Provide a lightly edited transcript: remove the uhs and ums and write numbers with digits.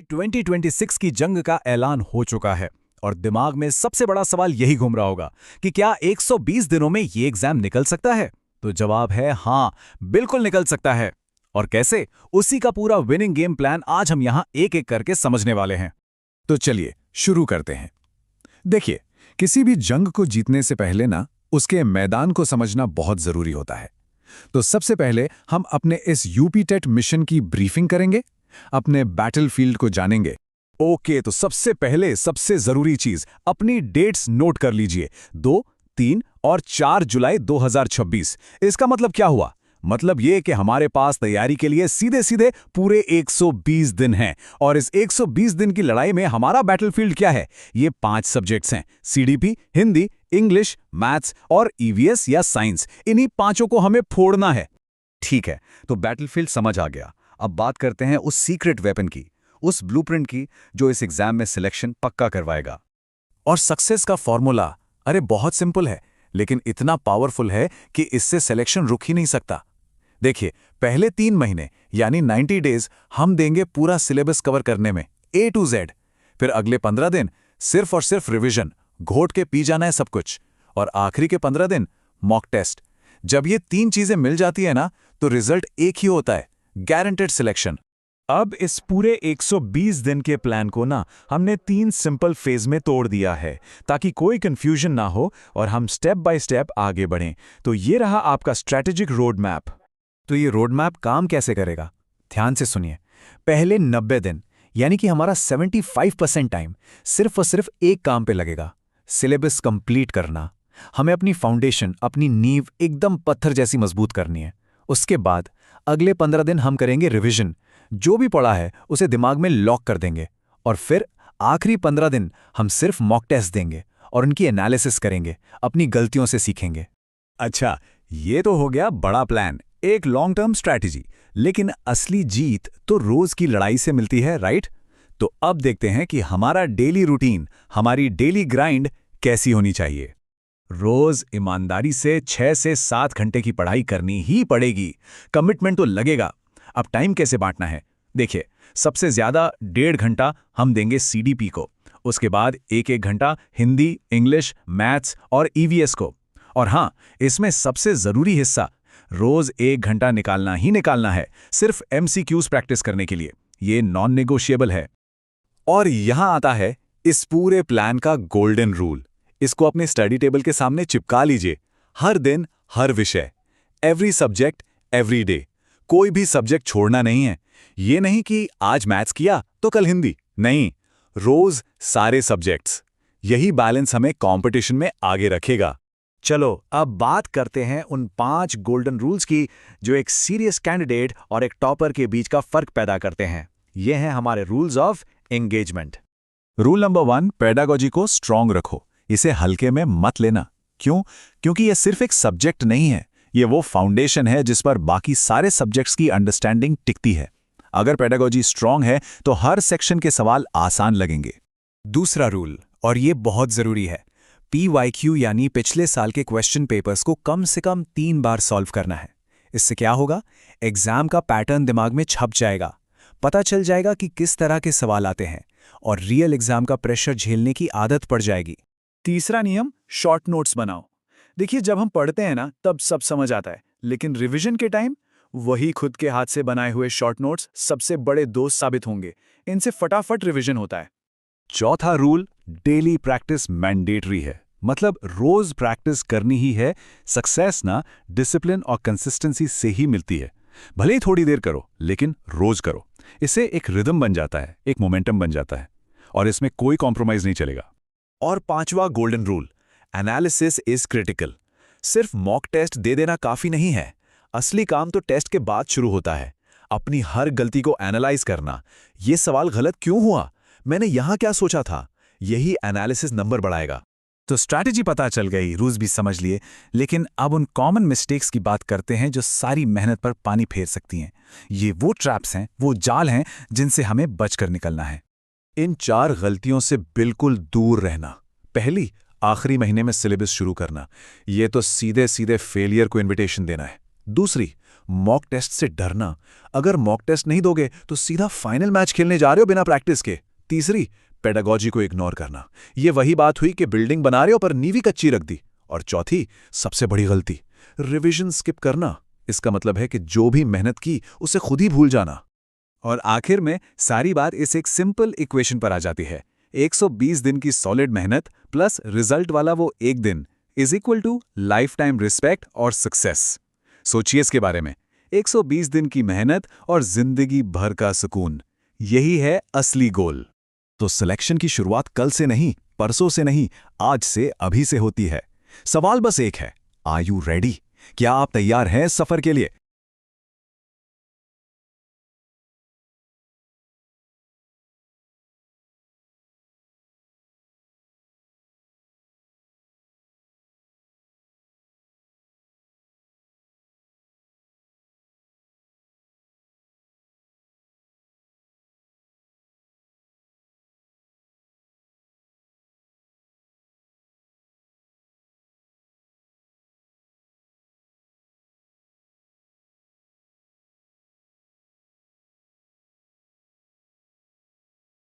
2026 की जंग का ऐलान हो चुका है और दिमाग में सबसे बड़ा सवाल यही घूम रहा होगा कि क्या 120 दिनों में ये एग्जाम निकल सकता है। तो जवाब है हाँ, बिल्कुल निकल सकता है। और कैसे, उसी का पूरा विनिंग गेम प्लान आज हम यहां एक एक करके समझने वाले हैं। तो चलिए शुरू करते हैं। देखिए, किसी भी जंग को जीतने से पहले ना उसके मैदान को समझना बहुत जरूरी होता है। तो सबसे पहले हम अपने इस यूपी टेट मिशन की ब्रीफिंग करेंगे, अपने बैटलफील्ड को जानेंगे। ओके, तो सबसे पहले सबसे जरूरी चीज, अपनी डेट्स नोट कर लीजिए। 2, 3 और 4 जुलाई 2026। इसका मतलब क्या हुआ? मतलब ये कि हमारे पास तैयारी के लिए सीधे सीधे पूरे 120 दिन हैं। और इस 120 दिन की लड़ाई में हमारा बैटलफील्ड क्या है? ये 5 सब्जेक्ट्स हैं: सीडीपी, हिंदी, इंग्लिश, मैथ्स और ईवीएस या साइंस। इन्हीं पांचों को हमें फोड़ना है। ठीक है, तो बैटलफील्ड समझ आ गया। अब बात करते हैं उस सीक्रेट वेपन की, उस ब्लूप्रिंट की जो इस एग्जाम में सिलेक्शन पक्का करवाएगा। और सक्सेस का फॉर्मूला, अरे बहुत सिंपल है, लेकिन इतना पावरफुल है कि इससे सिलेक्शन रुक ही नहीं सकता। देखिए, पहले 3 महीने यानी 90 डेज हम देंगे पूरा सिलेबस कवर करने में, A to Z। फिर अगले 15 दिन सिर्फ और सिर्फ रिवीजन, घोट के पी जाना है सब कुछ। और आखिरी के 15 दिन मॉक टेस्ट। जब ये 3 चीजें मिल जाती है ना, तो रिजल्ट एक ही होता है, गारंटेड सिलेक्शन। अब इस पूरे 120 दिन के प्लान को ना हमने 3 सिंपल फेज में तोड़ दिया है, ताकि कोई कंफ्यूजन ना हो और हम स्टेप बाय स्टेप आगे बढ़ें। तो ये रहा आपका स्ट्रैटेजिक रोड मैप। तो ये रोड मैप काम कैसे करेगा? ध्यान से सुनिए। पहले 90 दिन यानी कि हमारा 75% टाइम सिर्फ और सिर्फ एक काम पे लगेगा, सिलेबस कंप्लीट करना। हमें अपनी फाउंडेशन, अपनी नींव एकदम पत्थर जैसी मजबूत करनी है। उसके बाद अगले 15 दिन हम करेंगे रिवीजन, जो भी पढ़ा है उसे दिमाग में लॉक कर देंगे। और फिर आखिरी 15 दिन हम सिर्फ मॉक टेस्ट देंगे और उनकी एनालिसिस करेंगे, अपनी गलतियों से सीखेंगे। अच्छा, ये तो हो गया बड़ा प्लान, एक लॉन्ग टर्म स्ट्रैटेजी। लेकिन असली जीत तो रोज की लड़ाई से मिलती है, राइट? तो अब देखते हैं कि हमारा डेली रूटीन, हमारी डेली ग्राइंड कैसी होनी चाहिए। रोज ईमानदारी से 6 से 7 घंटे की पढ़ाई करनी ही पड़ेगी। कमिटमेंट तो लगेगा। अब टाइम कैसे बांटना है? देखिए, सबसे ज्यादा 1.5 घंटा हम देंगे सीडीपी को। उसके बाद 1-1 घंटा हिंदी, इंग्लिश, मैथ्स और ईवीएस को। और हां, इसमें सबसे जरूरी हिस्सा, रोज 1 घंटा निकालना ही निकालना है, सिर्फ एमसीक्यूज प्रैक्टिस करने के लिए। ये नॉन नेगोशिएबल है। और यहां आता है इस पूरे प्लान का गोल्डन रूल। इसको अपने स्टडी टेबल के सामने चिपका लीजिए। हर दिन, हर विषय, एवरी सब्जेक्ट, एवरी डे। कोई भी सब्जेक्ट छोड़ना नहीं है। ये नहीं कि आज मैथ्स किया तो कल हिंदी, नहीं, रोज सारे सब्जेक्ट्स। यही बैलेंस हमें कंपटीशन में आगे रखेगा। चलो अब बात करते हैं उन 5 गोल्डन रूल्स की जो एक सीरियस कैंडिडेट और एक टॉपर के बीच का फर्क पैदा करते हैं। ये हैं हमारे rules of engagement. Rule number 1, pedagogy को स्ट्रांग रखो। इसे हल्के में मत लेना। क्यों? क्योंकि यह सिर्फ एक सब्जेक्ट नहीं है, ये वो फाउंडेशन है जिस पर बाकी सारे सब्जेक्ट्स की अंडरस्टैंडिंग टिकती है। अगर पेडागोजी स्ट्रांग है तो हर सेक्शन के सवाल आसान लगेंगे। दूसरा रूल, और ये बहुत जरूरी है, PYQ यानी पिछले साल के क्वेश्चन पेपर्स को कम से कम 3 बार सॉल्व करना है। इससे क्या होगा? एग्जाम का पैटर्न दिमाग में छप जाएगा, पता चल जाएगा कि किस तरह के सवाल आते हैं और रियल एग्जाम का प्रेशर झेलने की आदत पड़ जाएगी। तीसरा नियम, शॉर्ट नोट्स बनाओ। देखिए, जब हम पढ़ते हैं ना तब सब समझ आता है, लेकिन रिवीजन के टाइम वही खुद के हाथ से बनाए हुए शॉर्ट नोट्स सबसे बड़े दोस्त साबित होंगे। इनसे फटाफट रिवीजन होता है। चौथा रूल, डेली प्रैक्टिस मैंडेटरी है। मतलब रोज प्रैक्टिस करनी ही है। सक्सेस ना डिसिप्लिन और कंसिस्टेंसी से ही मिलती है। भले ही थोड़ी देर करो, लेकिन रोज करो। इससे एक रिदम बन जाता है, एक मोमेंटम बन जाता है, और इसमें कोई कॉम्प्रोमाइज नहीं चलेगा। और 5वां golden rule, analysis is critical. सिर्फ मॉक टेस्ट दे देना काफी नहीं है, असली काम तो टेस्ट के बाद शुरू होता है। अपनी हर गलती को एनालाइज करना। ये सवाल गलत क्यों हुआ, मैंने यहां क्या सोचा था, यही एनालिसिस नंबर बढ़ाएगा। तो स्ट्रैटेजी पता चल गई, रूल्स भी समझ लिए, लेकिन अब उन कॉमन मिस्टेक्स की बात करते हैं जो सारी मेहनत पर पानी फेर सकती हैं। ये वो ट्रैप्स हैं, वो जाल हैं जिनसे हमें बचकर निकलना है। इन 4 गलतियों से बिल्कुल दूर रहना। पहली, आखिरी महीने में सिलेबस शुरू करना। ये तो सीधे सीधे फेलियर को इन्विटेशन देना है। दूसरी, मॉक टेस्ट से डरना। अगर मॉक टेस्ट नहीं दोगे तो सीधा फाइनल मैच खेलने जा रहे हो बिना प्रैक्टिस के। तीसरी, पेडागॉजी को इग्नोर करना। ये वही बात हुई कि बिल्डिंग बना रहे हो पर नींव कच्ची रख दी। और चौथी, सबसे बड़ी गलती, रिवीजन स्किप करना। इसका मतलब है कि जो भी मेहनत की उसे खुद ही भूल जाना। और आखिर में सारी बात इस एक सिंपल इक्वेशन पर आ जाती है। 120 दिन की सॉलिड मेहनत प्लस रिजल्ट वाला वो एक दिन is equal to lifetime respect और सक्सेस। सोचिए इसके बारे में, 120 दिन की मेहनत और जिंदगी भर का सुकून, यही है असली गोल। तो सिलेक्शन की शुरुआत कल से नहीं, परसों से नहीं, आज से, अभी से होती है। सवाल बस एक है, आर यू रेडी? क्या आप तैयार हैं सफर के लिए?